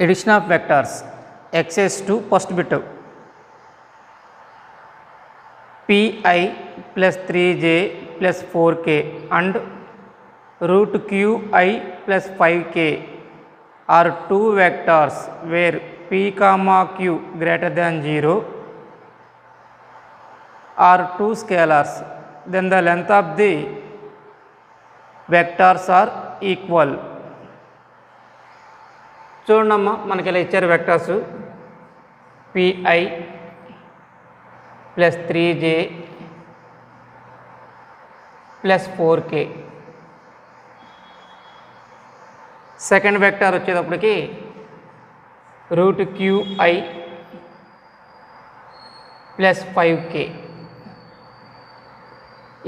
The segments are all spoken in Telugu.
Addition of vectors access to first bit pi plus 3j plus 4k and root qi plus 5k are two vectors where p comma q greater than 0 are two scalars, then the length of the vectors are equal. చూడమ్మా మనకి ఇలా ఇచ్చారు vectors pi plus 3j plus 4k. Second vector వచ్చేటప్పటికి రూట్ qi ప్లస్ 5k.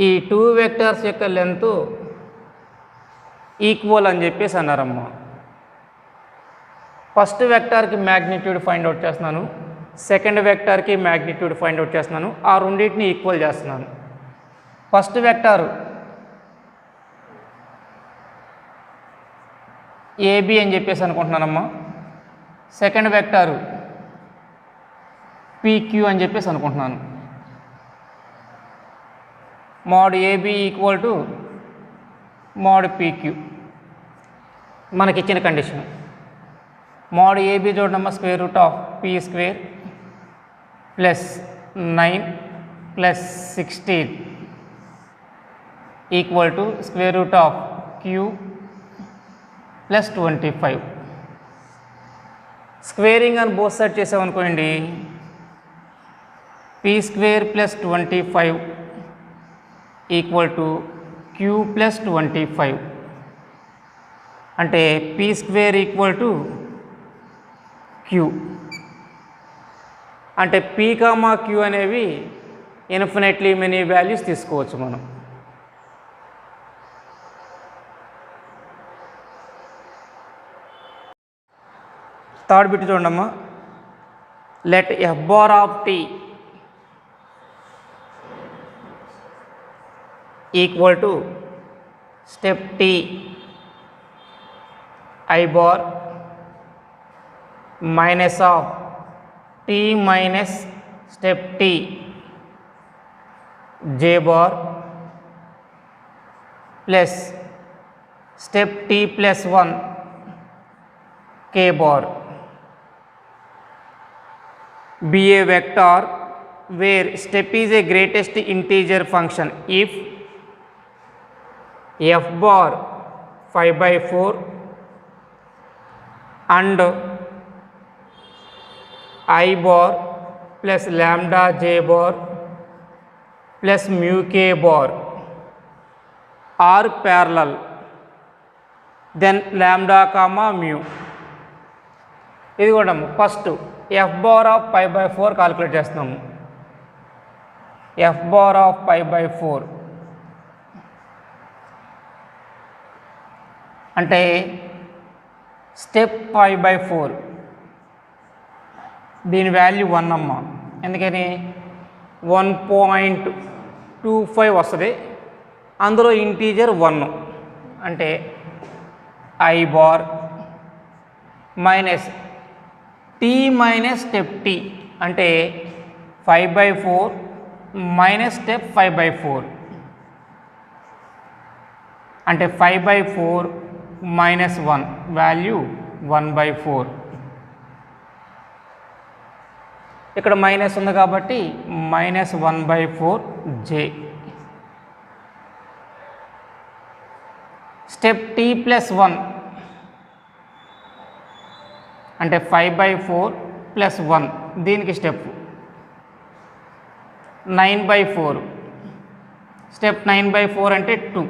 ఈ టూ వెక్టర్స్ యొక్క లెంత్ ఈక్వల్ అని చెప్పేసి అన్నారమ్మా. ఫస్ట్ వెక్టార్కి మ్యాగ్నిట్యూడ్ ఫైండ్ అవుట్ చేస్తున్నాను, సెకండ్ వెక్టార్కి మ్యాగ్నిట్యూడ్ ఫైండ్ అవుట్ చేస్తున్నాను, ఆ రెండింటిని ఈక్వల్ చేస్తున్నాను. ఫస్ట్ వెక్టారు ఏబి అని చెప్పేసి అనుకుంటున్నానమ్మా, సెకండ్ వెక్టారు పీక్యూ అని చెప్పేసి అనుకుంటున్నాను. Mod AB equal to mod PQ మనకిచ్చిన కండిషన్. మోడ్ ఏబి చూడమ్మా square root of P square plus 9 plus 16 equal to square root of Q plus 25. Squaring అని బోత్ సైడ్ చేసామనుకోండి, P square plus 25 equal to Q plus 25 అంటే P square equal to Q. అంటే పీ కామా క్యూ అనేవి ఇన్ఫినైట్లీ మెనీ వాల్యూస్ తీసుకోవచ్చు మనం. థర్డ్ బిట్ చూడమ్మా, let F bar of tea equal to step T I bar minus of t minus step t j bar plus step t plus 1 k bar be a vector where step is a greatest integer function if f bar 5/4 and I bar plus lambda j bar plus mu k bar are parallel, then lambda comma mu. ఇది కూడా first F bar of 5/4 calculate చేస్తున్నాము. ఎఫ్ బార్ ఆఫ్ 5/4 అంటే స్టెప్ 5/4 దీని వాల్యూ 1 అమ్మ, ఎందుకని 1.25 వస్తుంది, అందులో ఇంటీజర్ 1 అంటే I bar minus T minus step T అంటే 5/4 మైనస్ స్టెప్ 5/4 అంటే 5/4 మైనస్ 1 వాల్యూ 1/4. ఇక్కడ మైనస్ ఉంది కాబట్టి మైనస్ 1/4 జే. స్టెప్ టీ ప్లస్ 1 అంటే 5/4 ప్లస్ 1 దీనికి స్టెప్ 9/4 స్టెప్ 9/4 అంటే 2.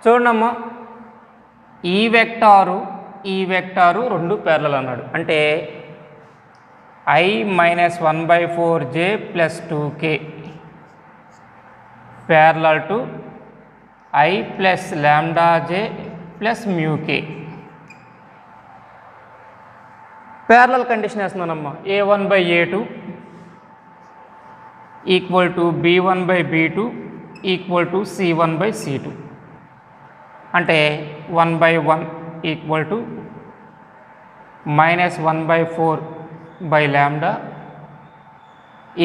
చూడమ్మా ఈ వెక్టారు రెండు ప్యారలల్ అన్నాడు, అంటే I minus 1/4 j plus 2k parallel to I plus lambda j plus mu k. Parallel condition వేస్తున్నానమ్మా, a1/a2 equal to b1/b2 equal to c1/c2. అంటే 1/1 equal to -1/4 by lambda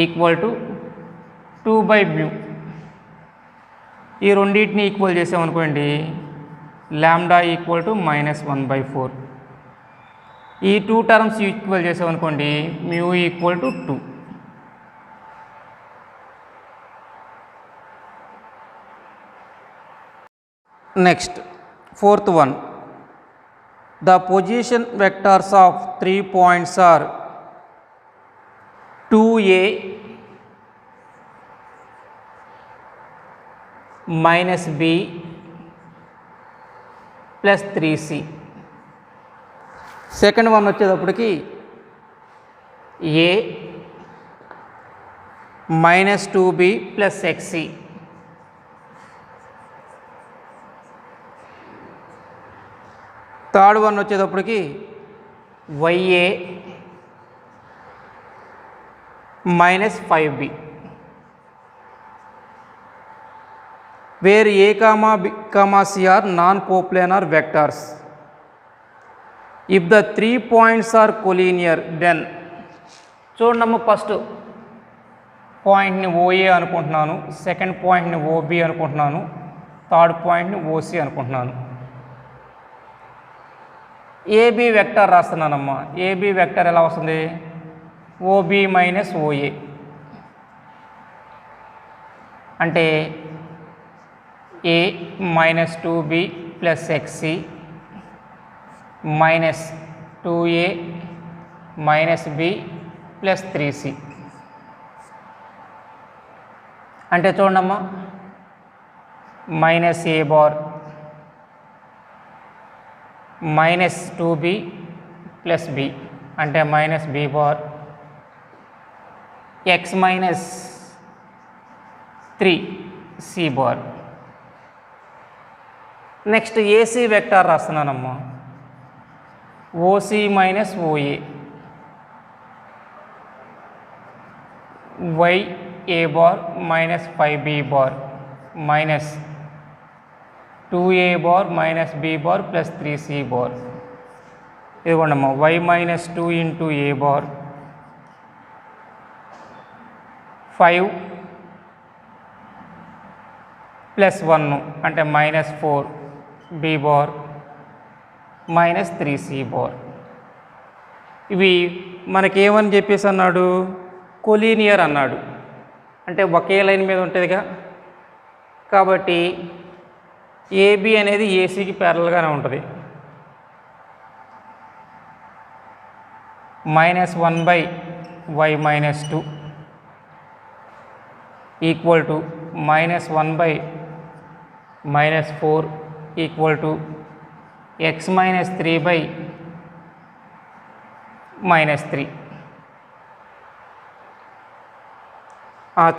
equal to 2/μ. ఈ రెండింటిని ఈక్వల్ చేసామనుకోండి, లాంబ్డా ఈక్వల్ టు -1/4. ఈ 2 టర్మ్స్ ఈక్వల్ చేసామనుకోండి, mu equal to 2. Next fourth one, the position vectors of 3 points are 2a minus b plus 3c. Second one వచ్చేటప్పటికి a minus 2b plus xc. Third one వచ్చేటప్పటికి YA minus 5b, where a comma b comma c are non-coplanar vectors. If the 3 points are collinear, then చూడమ్మా, ఫస్ట్ పాయింట్ని OA అనుకుంటున్నాను, సెకండ్ పాయింట్ని OB అనుకుంటున్నాను, థర్డ్ పాయింట్ని OC అనుకుంటున్నాను. AB వెక్టర్ రాస్తున్నానమ్మా. AB వెక్టర్ ఎలా వస్తుంది? OB మైనస్ OA అంటే A minus 2B plus XC minus 2A minus B plus 3C. అంటే చూడమ్మా, minus A bar minus 2B plus B అంటే minus B bar x minus 3C bar. Next AC vector రాస్తున్నానమ్మా. OC మైనస్ OA YA bar minus 5B bar minus 2A bar minus B bar plus 3C bar. ఇదిగోండమ్మా, y minus 2 into A bar 5 plus 1 అంటే minus 4B bar minus 3C bar. ఇవి మనకేమని చెప్పేసి అన్నాడు? కొలీనియర్ అన్నాడు. అంటే ఒకే లైన్ మీద ఉంటుందిగా, కాబట్టి AB అనేది ACకి ప్యారలల్గానే ఉంటుంది. -1/y minus 2 equal to -1/-4 equal to x minus 3/-3.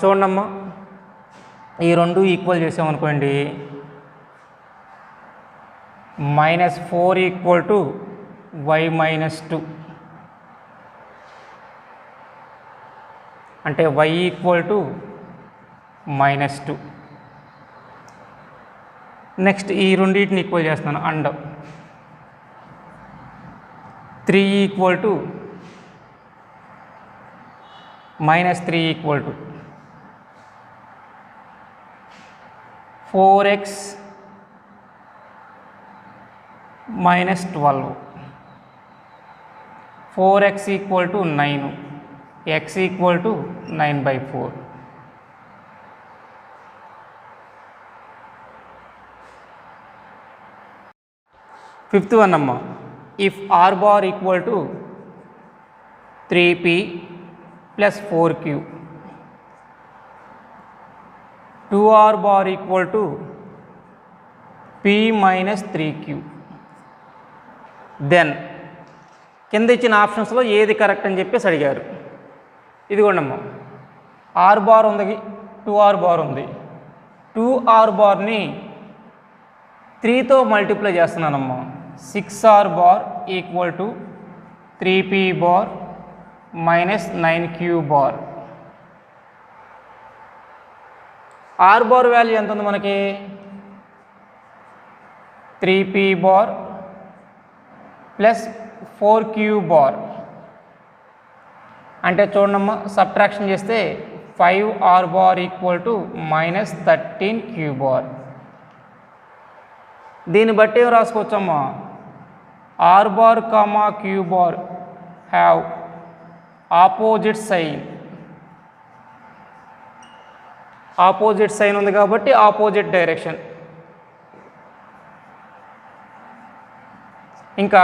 చూడమ్మా, ఈ రెండు ఈక్వల్ చేసామనుకోండి, -4 ఈక్వల్ టు y మైనస్ 2 అంటే y ఈక్వల్ టు -2. నెక్స్ట్ ఈ రెండింటిని ఈక్వల్ చేస్తున్నాను. And 3 equal to -3 equal to 4x minus 12. 4x equal to 9, x equal to 9/4. Fifth one అమ్మా. If r bar equal to 3p plus 4q, 2r bar equal to p minus 3q, then కింద ఇచ్చిన ఆప్షన్స్లో ఏది కరెక్ట్ అని చెప్పేసి అడిగారు. ఇదిగోండమ్మా, r బార్ ఉంది, 2r బార్ ఉంది. 2r బార్ని 3తో మల్టిప్లై చేస్తున్నానమ్మా. 6r bar equal to 3p bar minus 9q bar. r bar value ఎంత ఉంది మనకి? 3p bar plus 4q bar. అంటే చూడమ్మా సబ్ట్రాక్షన్ చేస్తే 5r bar equal to -13q bar. దీన్ని బట్టి ఏం రాసుకోవచ్చమ్మా, r bar comma q bar have opposite sign. Opposite sign ఉంది కాబట్టి ఆపోజిట్ డైరెక్షన్. ఇంకా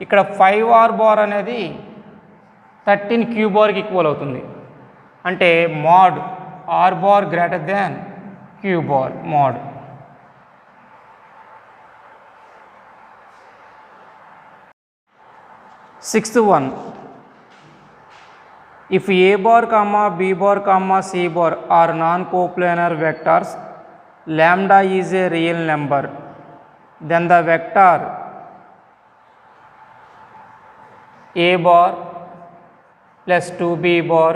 ఇక్కడ 5r బార్ అనేది 13q బార్కి ఈక్వల్ అవుతుంది. అంటే mode r bar greater than q bar mode. Sixth one, if a bar comma b bar comma c bar are non-coplanar vectors, lambda is a real number, then the vector a bar plus 2b bar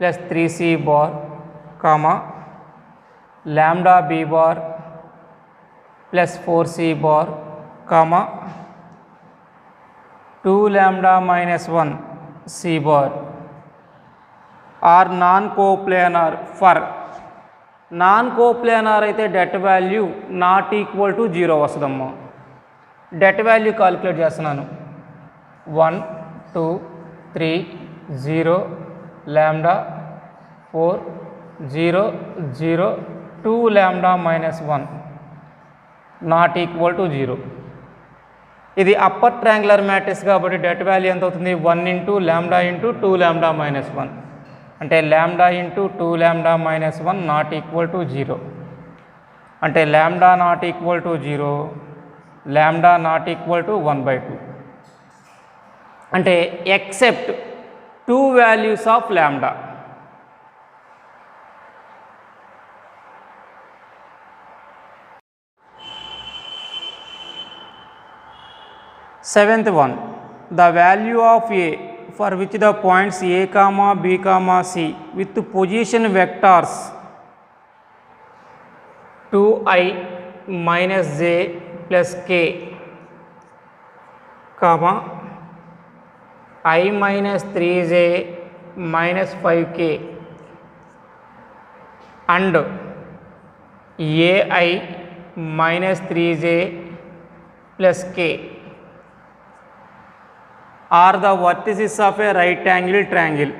plus 3c bar comma lambda b bar plus 4c bar comma 2 lambda minus 1 c bar are non-coplanar for. non-coplanar అయితే debt value not equal to 0 వస్తుందమ్మా. డెట్ వాల్యూ కాలిక్యులేట్ చేస్తున్నాను. 1 2 3 0 lambda 4 0 0 2 lambda minus 1 not equal to 0. ఇది అప్పర్ ట్రయాంగులర్ మ్యాట్రిక్స్ కాబట్టి డెట్ వాల్యూ ఎంత అవుతుంది, 1 into lambda into 2 lambda minus 1. అంటే lambda into 2 lambda minus 1 not equal to 0. అంటే lambda naught equal to 0, lambda naught equal to 1/2. అంటే except 2 values of lambda. Seventh one, the value of A for which the points a comma b comma c with position vectors 2i minus j plus k comma I minus 3j minus 5k and ai minus 3j plus k are the vertices of a right angle triangle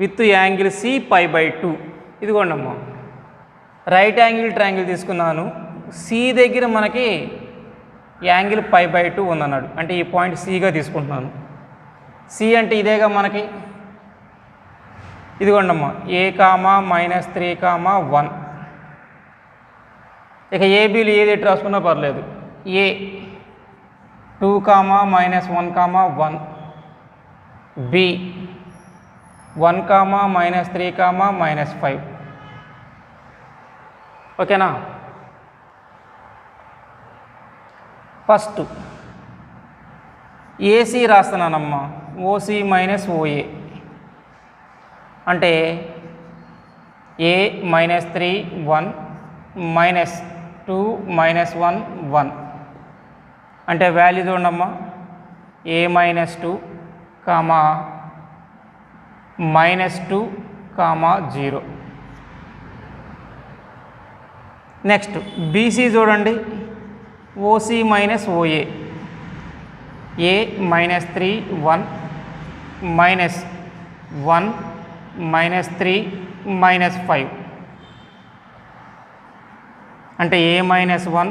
with angle c π/2. ఇదిగోండమ్మా రైట్ యాంగిల్ ట్రయాంగిల్ తీసుకున్నాను. సి దగ్గర మనకి యాంగిల్ π/2 ఉందన్నాడు. అంటే ఈ పాయింట్ సిగా తీసుకుంటున్నాను. సి అంటే ఇదేగా మనకి. ఇదిగోండమ్మా ఏ కామా -3 కామా 1. ఇక ఏబీలు ఏది ఎటు రాసుకున్నా పర్లేదు. A 2 comma -1 comma 1, B 1 comma -3 comma -5. ఓకేనా. ఫస్ట్ ఏసీ రాస్తున్నానమ్మా, ఓసీ మైనస్ ఓఏ. అంటే ఏ -3 1 -2 -1 1. అంటే వాల్యూ చూడమ్మా ఏ -2 కామా -2 కామా 0. నెక్స్ట్ బీసీ చూడండి, ఓసీ మైనస్ ఓఏ. ఏ -3 1 -1 -3 -5. అంటే ఏ -1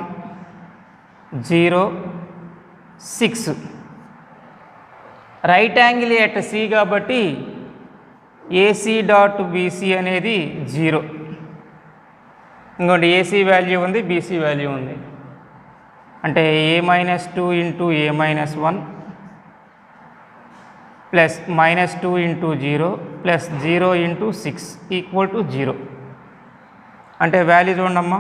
0 6. రైట్ యాంగిల్ ఎట్ సి కాబట్టి ఏసీ డాట్ బీసీ అనేది 0. ఇంకోటి ఏసీ వాల్యూ ఉంది, బీసీ వాల్యూ ఉంది. అంటే ఏ -2 into A -1 plus -2 into 0 plus 0 into 6 equal to 0. అంటే వాల్యూ చూడమ్మా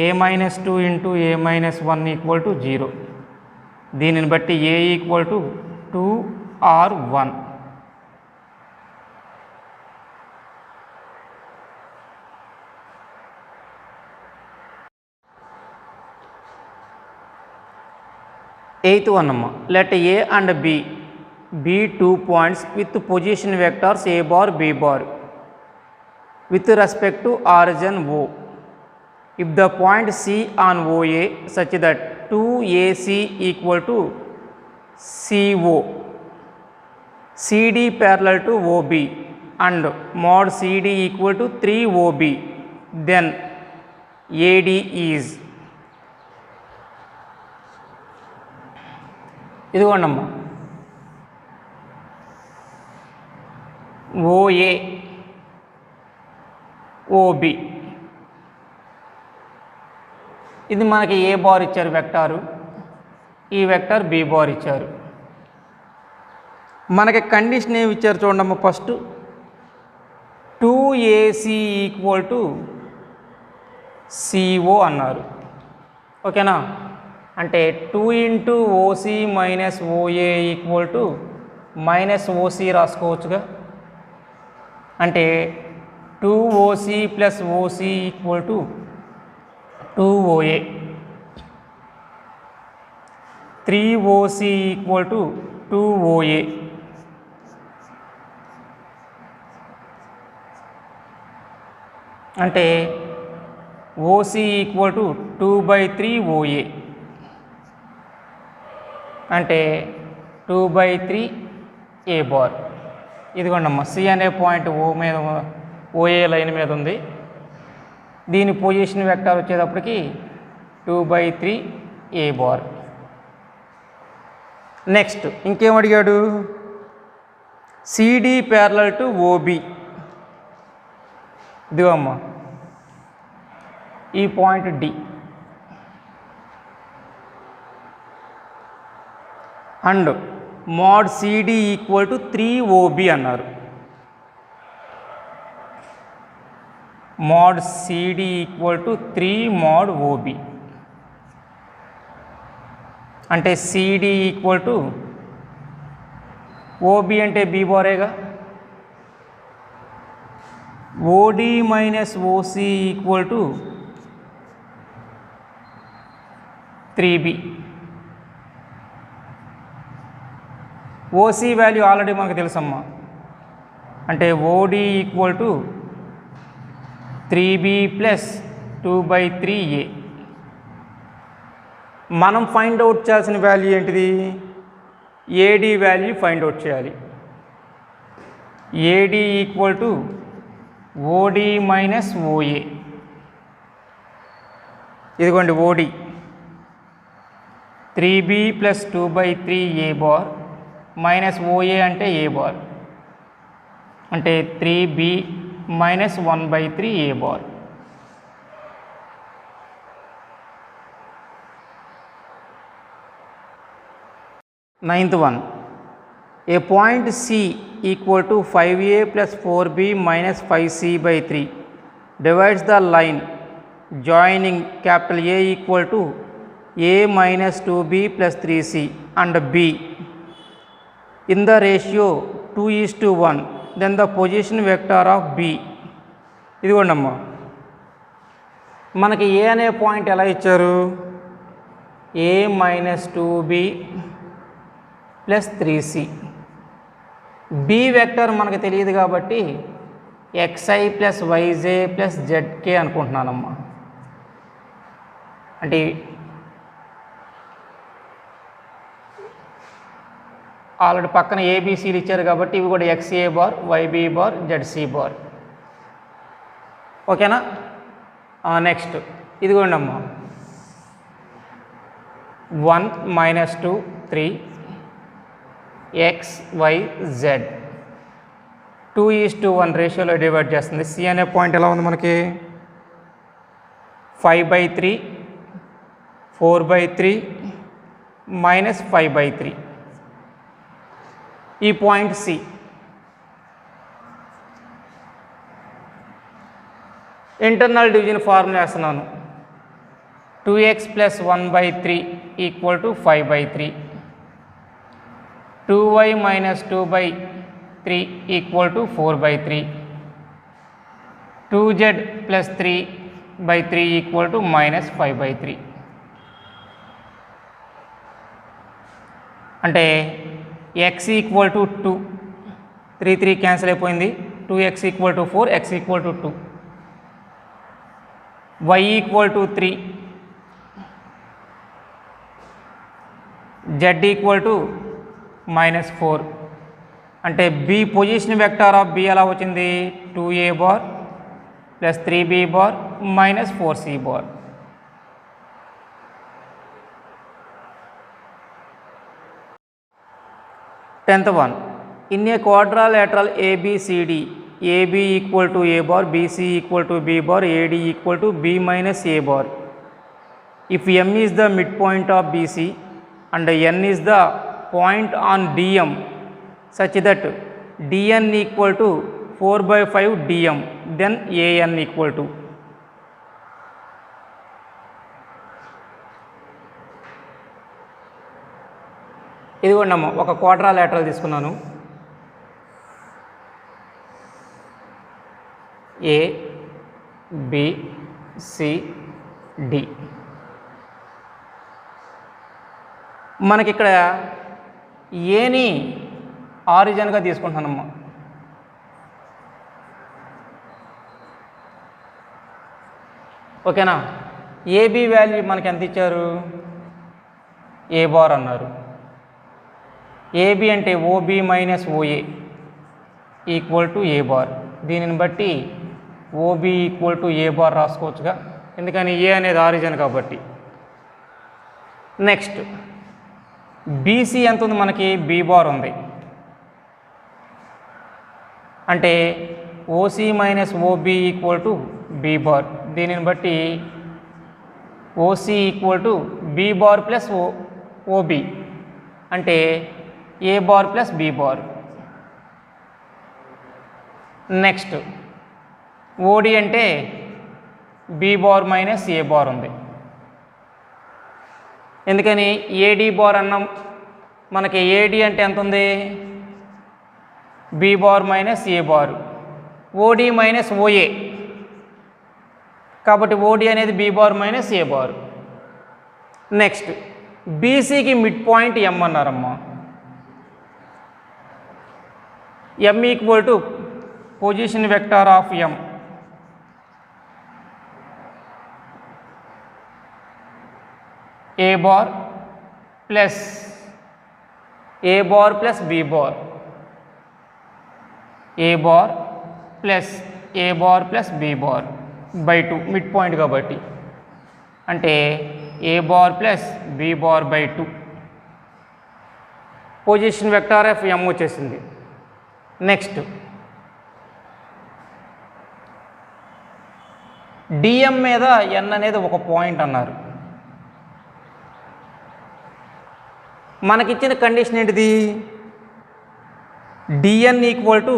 ఏ -2 ఇంటూ ఏ -1 ఈక్వల్ టు 0. దీనిని బట్టి A equal to 2r1. Eighth one, let A and B be 2 points with position vectors A bar B bar with respect to origin O. If the point C on OA such that 2AC equal to CO, CD parallel to OB and mod CD equal to 3OB, then AD is ఇదిగోండమ్మా OA OB, ఇది మనకి ఏ బార్ ఇచ్చారు వెక్టారు, ఈ వెక్టార్ బి బార్ ఇచ్చారు. మనకి కండిషన్ ఏమి ఇచ్చారు చూడమ్మా, first 2AC equal to CO అన్నారు. ఓకేనా, అంటే 2 ఇంటూ OC మైనస్ OA equal to minus OC రాసుకోవచ్చుగా. అంటే 2OC plus OC equal to 2OA, 3OC equal to 2OA. అంటే OC ఈక్వల్ టు 2/3OA, అంటే 2/3A బార్. ఇదిగోండమ్మా సి అనే పాయింట్ ఓ మీద OA లైన్ మీద ఉంది. దీని పొజిషన్ వెక్టార్ వచ్చేటప్పటికి 2/3A బార్. నెక్స్ట్ ఇంకేం అడిగాడు, CD ప్యారలల్ టు OB. ఇదిగో అమ్మా ఈ point D and mod CD equal to 3OB అన్నారు. mod CD equal to 3 mod OB, అంటే CD ఈక్వల్ టు OB అంటే B బారేగా, OD minus OC equal to 3B. OC value already మనకు తెలుసమ్మా, అంటే OD equal to 3B plus 2/3A. మనం ఫైండ్ అవుట్ చేయాల్సిన వాల్యూ ఏంటిది, AD వాల్యూ ఫైండ్ అవుట్ చేయాలి. AD equal to OD minus OA. ఇదిగోండి OD 3B plus 2/3A bar minus OA అంటే A బార్, అంటే 3B minus 1/3A bar. Ninth one, A point C equal to 5A plus 4B minus 5C/3 divides the line joining capital A equal to A minus 2B plus 3C and B in the ratio 2:1, then the position vector of B. ఇదిగోండమ్మా మనకి ఏ అనే పాయింట్ ఎలా ఇచ్చారు, A minus 2B plus 3C. B vector మనకు తెలియదు కాబట్టి XI plus YJ plus ZK అనుకుంటున్నానమ్మా. అంటే ఆల్రెడీ పక్కన ABCలు ఇచ్చారు కాబట్టి ఇవి కూడా XA bar YB bar ZC bar. ఓకేనా, నెక్స్ట్ ఇదిగోండి అమ్మా 1 మైనస్ 2 3 XYZ 2:1 రేషియోలో డివైడ్ చేస్తుంది. C అనే పాయింట్ ఎలా ఉంది మనకి, 5/3 4/3 మైనస్ 5/3. ఈ point C internal division formula వేస్తున్నాను. 2x plus 1/3 equal to 5/3, 2y minus 2/3 equal to 4/3, 2z plus 3/3 equal to minus 5/3. అంటే x ఈక్వల్ టు 2, 3 3 క్యాన్సిల్ అయిపోయింది, 2x equal to 4, x equal to 2, y equal to 3, z equal to -4. అంటే b position vector of b ఎలా వచ్చింది, 2a bar plus 3b bar minus 4c bar. Tenth one, in a quadrilateral ABCD, AB equal to a bar, BC equal to b bar, AD equal to b minus a bar. If M is the midpoint of BC and N is the point on DM such that DN equal to 4/5 DM, then AN equal to. ఇదిగోండమ్మ ఒక క్వాడ్రాలాటరల్ తీసుకున్నాను, ఏ బి సి డి. మనకి ఇక్కడ ఏని ఆరిజిన్గా తీసుకుంటున్నానమ్మా. ఓకేనా. ఏబి వాల్యూ మనకి ఎంత ఇచ్చారు, ఏ బార్ అన్నారు. ఏబి అంటే OB minus OA equal to A bar. దీనిని బట్టి OB equal to A bar రాసుకోవచ్చుగా, ఎందుకని ఏ అనేది ఆరిజిన్ కాబట్టి. నెక్స్ట్ బీసీ ఎంత ఉంది మనకి, బి బార్ ఉంది. అంటే OC minus OB equal to B bar. దీనిని బట్టి OC equal to B bar plus OB అంటే A bar plus B bar. Next OD అంటే B bar minus A bar ఉంది. ఎందుకని ఏడి బార్ అన్నాం, మనకి ఏడి అంటే ఎంత ఉంది, B bar minus A bar, OD minus OA కాబట్టి ఓడి అనేది B bar minus A bar. Next బీసీకి మిడ్ పాయింట్ ఎం అన్నారమ్మా. M equal to position vector of M. A bar plus A bar plus B bar, A bar plus A bar plus B bar by 2 mid point కాబట్టి. అంటే A bar plus B bar by 2 position vector of M వచ్చేసింది. నెక్స్ట్ డిఎం మీద ఎన్ అనేది ఒక పాయింట్ అన్నారు. మనకిచ్చిన కండిషన్ ఏంటిది, డిఎన్ ఈక్వల్ టు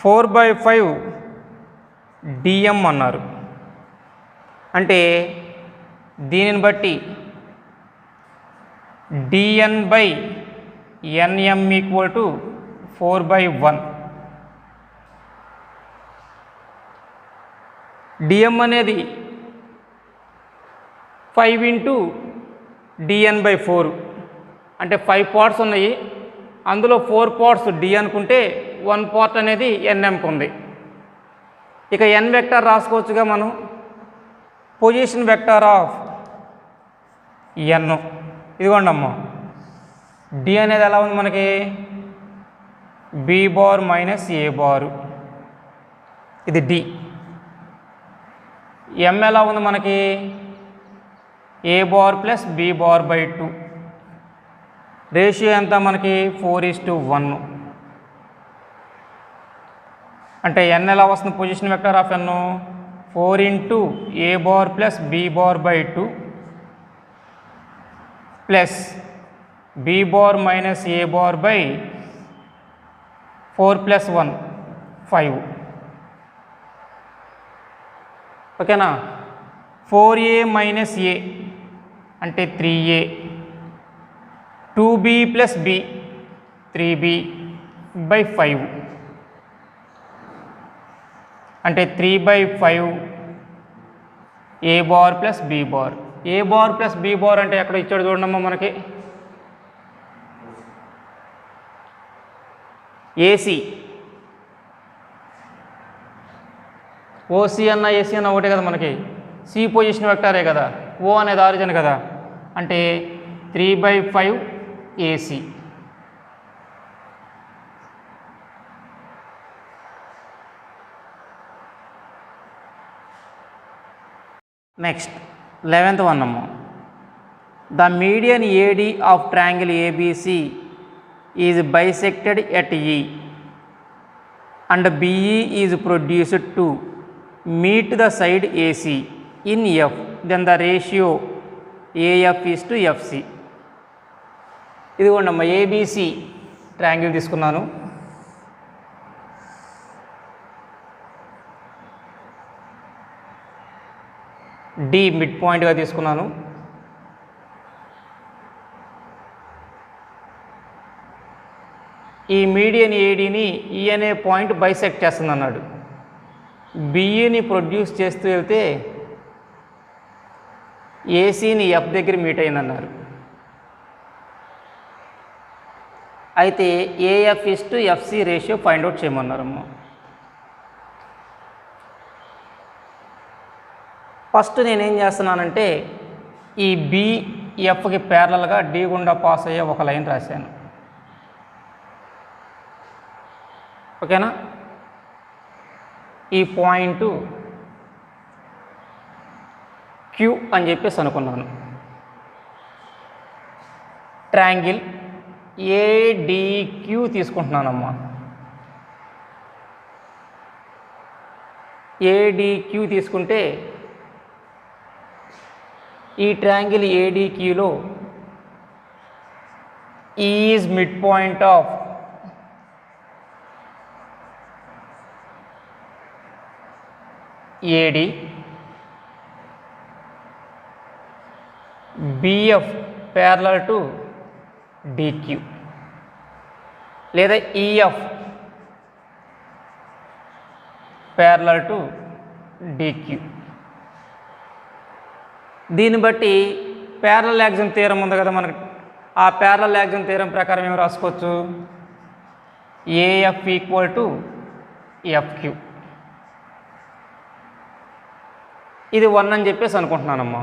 4/5 డిఎం అన్నారు. అంటే దీనిని బట్టి DN by NM equal to 4/1. DM అనేది 5 ఇంటూ డిఎన్ బై 4 అంటే 5 పార్ట్స్ ఉన్నాయి, అందులో 4 పార్ట్స్ డి అనుకుంటే 1 పార్ట్ అనేది ఎన్ఎంకి ఉంది. ఇక ఎన్ వెక్టార్ రాసుకోవచ్చుగా మనం. పొజిషన్ వెక్టార్ ఆఫ్ ఎన్ ఇదిగోండి అమ్మ, డి అనేది ఎలా ఉంది మనకి, B bar minus A bar, ఇది డి. ఎం ఎలా ఉంది మనకి, A bar plus B bar by 2. Ratio ఎంత మనకి 4:1. అంటే ఎన్ ఎలా వస్తుంది, position vector of N 4 into A bar plus B bar by 2 plus B bar minus A bar by 4 + 1 5. ఓకేనా. 4a మైనస్ ఏ అంటే 3a, 2b plus B 3b by 5 అంటే 3/5 ఏ bar plus B bar. A bar plus B bar అంటే ఎక్కడ ఇచ్చాడు చూడమ్మా మనకి, ఏసీ ఓసీ అన్న ఏసీ అన్న ఒకటే కదా మనకి, సి పొజిషన్ వెక్టారే కదా, ఓ అనేది ఆరిజిన్ కదా, అంటే 3/5 ఏసీ. నెక్స్ట్ 11th వన్ అమ్మ. The median AD of triangle ABC is bisected at E and BE is produced to meet the side AC in F, then the ratio AF is to FC. ఇదిగోండి అమ్మ, ఏబిసి ట్రయాంగిల్ తీసుకున్నాను. డి మిడ్ పాయింట్గా తీసుకున్నాను. ఈ మీడియన్ ఏడీని ఈ అనే పాయింట్ బైసెక్ట్ చేస్తుంది అన్నాడు. బిఈని ప్రొడ్యూస్ చేస్తూ వెళ్తే ఏసీని ఎఫ్ దగ్గర మీట్ అయిందన్నారు. అయితే AF is to FC ratio find out చేయమన్నారమ్మా. ఫస్ట్ నేనేం చేస్తున్నానంటే ఈ బిఎఫ్కి ప్యారలల్గా డి గుండా పాస్ అయ్యే ఒక లైన్ రాశాను. ఓకేనా? ఈ పాయింట్ క్యూ అని చెప్పేసి అనుకున్నాను. ట్రయాంగిల్ ఏడిక్యూ తీసుకుంటున్నానమ్మా. ఏడిక్యూ తీసుకుంటే ఈ ట్రయాంగిల్ ఏడిక్యూలో is mid point of AD, BF parallel to DQ, లేదా ఈఎఫ్ ప్యారలల్ టు డిక్యూ. దీన్ని బట్టి ప్యారలల్ యాక్సియం థియరం ఉంది కదా మనకి, ఆ ప్యారలల్ యాక్సియం థియరం ప్రకారం ఏమి రాసుకోవచ్చు? AF equal to FQ. ఇది 1 అని చెప్పేసి అనుకుంటున్నానమ్మా.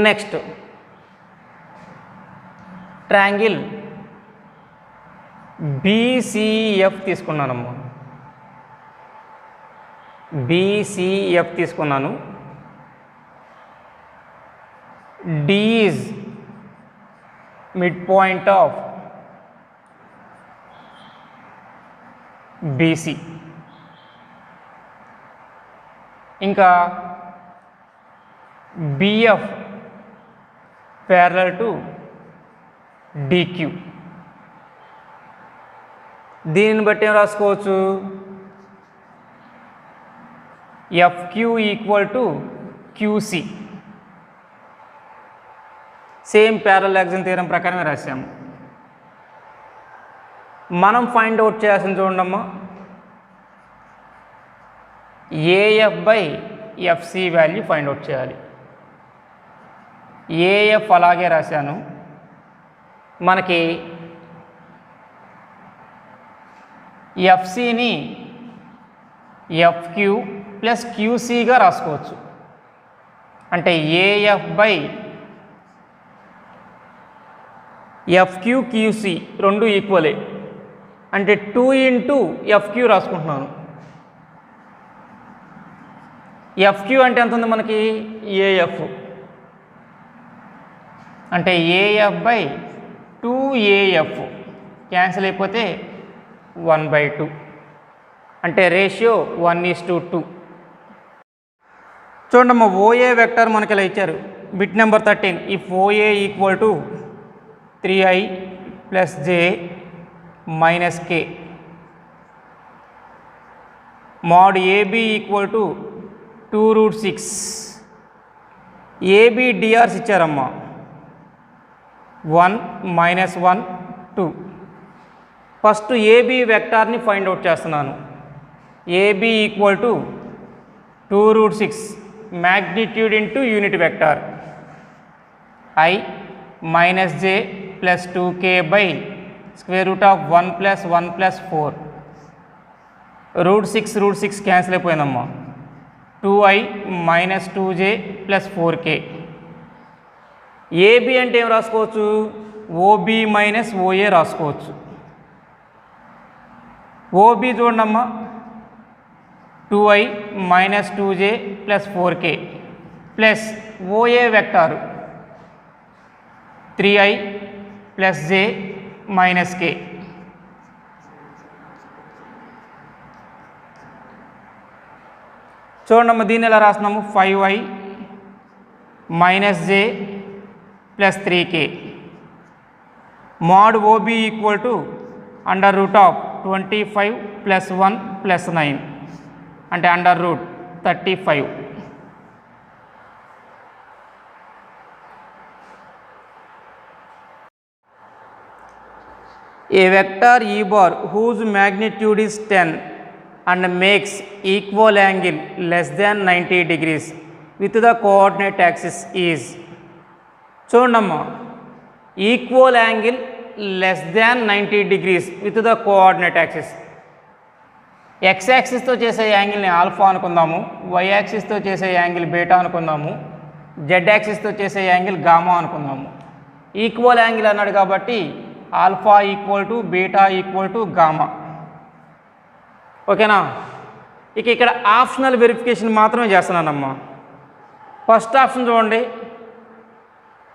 నెక్స్ట్ ట్రయాంగిల్ బీసీఎఫ్ తీసుకున్నానమ్మా. బీసీఎఫ్ తీసుకున్నాను. D is mid point of BC. ఇంకా బిఎఫ్ ప్యారలల్ టు డిక్యూ. దీనిని బట్టి ఏం రాసుకోవచ్చు? FQ equal to QC. Same parallel axiom theorem ప్రకారమే రాసాము. మనం ఫైండ్ అవుట్ చేయాల్సింది చూడమ్మా, AF by FC value find out చేయాలి. ఏఎఫ్ అలాగే రాశాను. మనకి ఎఫ్సిని ఎఫ్క్యూ ప్లస్ క్యూసీగా రాసుకోవచ్చు. అంటే ఏఎఫ్ బై ఎఫ్క్యూ క్యూసీ రెండు ఈక్వలే, అంటే 2 ఇంటూ ఎఫ్క్యూ రాసుకుంటున్నాను. ఎఫ్క్యూ అంటే ఎంత ఉంది మనకి? ఏఎఫ్. అంటే ఏఎఫ్ బై 2ఏఎఫ్ క్యాన్సిల్ అయిపోతే 1/2, అంటే రేషియో 1:2. చూడమ్మా, ఓఏ వెక్టర్ మనకి ఇలా ఇచ్చారు. Bit number 13. If OA equal to 3i plus j minus k, mod AB equal to 2√6. AB DRs ఇచ్చారమ్మా. 1 -1 2. ఫస్ట్ ఏబి వెక్టార్ని ఫైండ్ అవుట్ చేస్తున్నాను. AB equal to 2√6 magnitude into unit vector. I minus J plus 2k by square root of 1 plus 1 plus 4 root 6 cancel అయిపోయిందమ్మా 2i minus 2j plus 4k. AB అంటే ఏం రాసుకోవచ్చు ఓబి మైనస్ ఓఏ రాసుకోవచ్చు. ఓబి చూడండమ్మా 2i minus 2j plus 4k plus OA vector 3i plus j minus k. చూడండమ్మా దీన్ని ఎలా రాస్తున్నాము 5i minus j plus 3k mod OB equal to under root of 25 plus 1 plus 9 అంటే under root 35. A vector E bar whose magnitude is 10 and makes equal angle less than 90 degrees with the coordinate axis is. చూడమ్మా equal angle less than 90 degrees with the coordinate axis. X యాక్సిస్తో చేసే యాంగిల్ని ఆల్ఫా అనుకుందాము, వై యాక్సిస్తో చేసే యాంగిల్ బీటా అనుకుందాము, జెడ్ యాక్సిస్తో చేసే యాంగిల్ గామా అనుకుందాము. ఈక్వల్ యాంగిల్ అన్నాడు కాబట్టి alpha equal to beta equal to gamma. ఓకేనా? ఇక ఇక్కడ ఆప్షనల్ వెరిఫికేషన్ మాత్రమే చేస్తున్నానమ్మా. ఫస్ట్ ఆప్షన్ చూడండి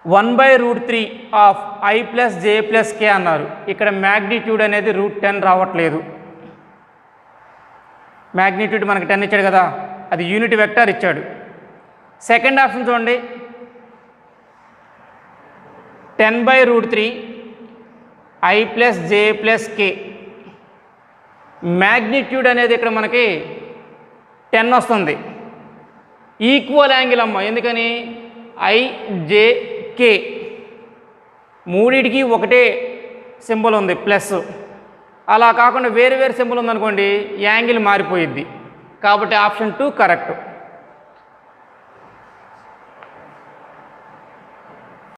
1/√3 of i plus J plus K అన్నారు. ఇక్కడ మ్యాగ్నిట్యూడ్ అనేది √10 రావట్లేదు. మ్యాగ్నిట్యూడ్ మనకి 10 ఇచ్చాడు కదా, అది యూనిట్ వెక్టర్ ఇచ్చాడు. సెకండ్ ఆప్షన్ చూడండి 10/√3 i plus J plus K. Magnitude అనేది ఇక్కడ మనకి 10 వస్తుంది. ఈక్వల్ యాంగిల్ అమ్మ, ఎందుకని IJK మూడిటికి ఒకటే సింబల్ ఉంది ప్లస్. అలా కాకుండా వేరు వేరు సింబల్ ఉందనుకోండి యాంగిల్ మారిపోయిద్ది. కాబట్టి ఆప్షన్ 2 కరెక్ట్.